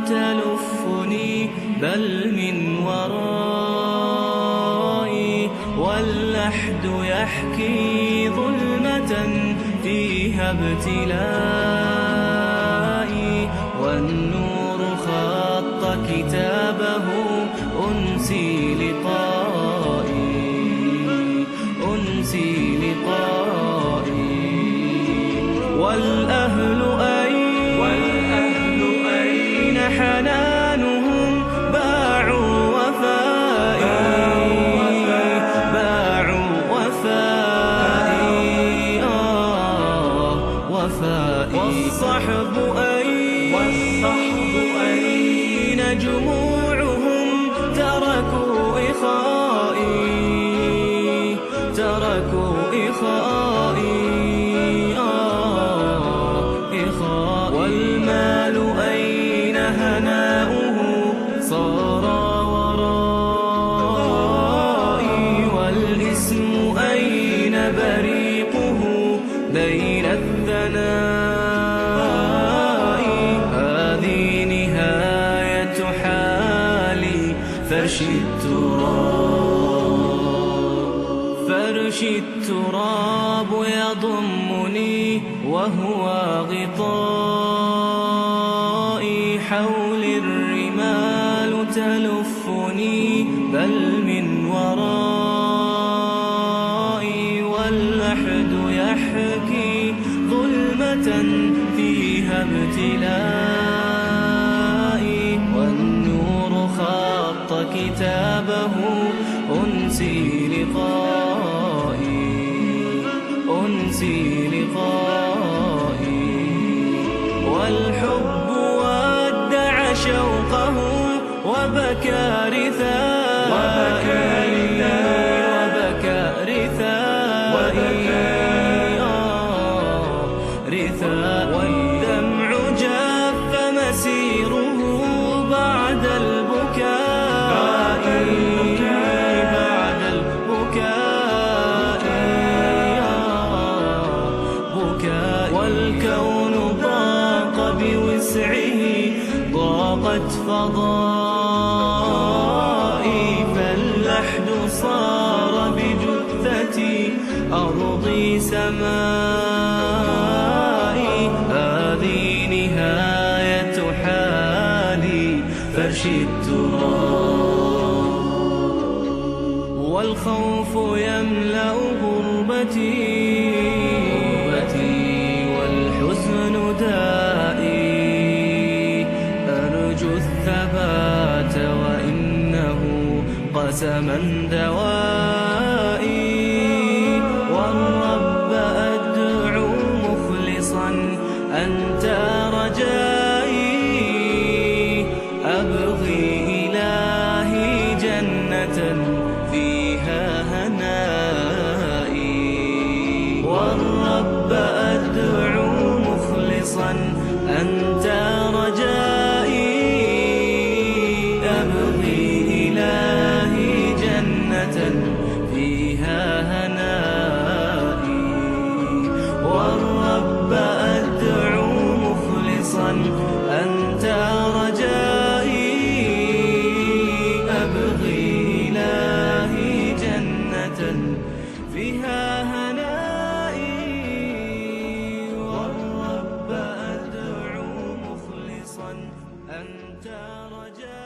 تلفني بل من ورائي، واللحد يحكي ظلمة فيها ابتلائي، والنور خط كتابه أنسي لقائي، أنسي لقائي. والأهل أين حنانهم؟ باعوا وفائي، باعوا وفائي، وفائي. والصحب أين جموعهم؟ تركوا إخائي، تركوا إخائي، إخائي. والمال أين هناؤه؟ صار ورائي. والاسم أين بريقه؟ بين الثناء. هذه نهاية حالي، فرش التراب يضمني وهو غطائي، حولي الرمال تلفني بل من ورائي، واللحد يحكي ظلمة فيها ابتلائي، والنور خط كتابه أنسي لقائي، أنسي لقائي. والحب ودع شوقه وبكى رثائي، وبكى رثائي، رثائي. والدمع جاف مسيره بعد البكاء، بعد البكاء، بكاء. والكون ضاق بوسعه، ضاقت فضائي، فاللحد صار بجثتي، أرضي سمائي. هذه نهاية حالي، فرش التراب. والخوف يملأ غربتي، والحزن دائي، أرجو الثبات وإنه قسما دوائي. والرب أدعو مخلصا أنت رجائي، أبغي إلهي جنة فيها هنائي. والرب أدعو مخلصا أنت رجائي، أبغي إلهي جنة فيها هنائي. والرب أدعو مخلصا أنت رجائي، أبغي إلهي جنة فيها هنائي. والرب أدعو مخلصا أنت رجائي.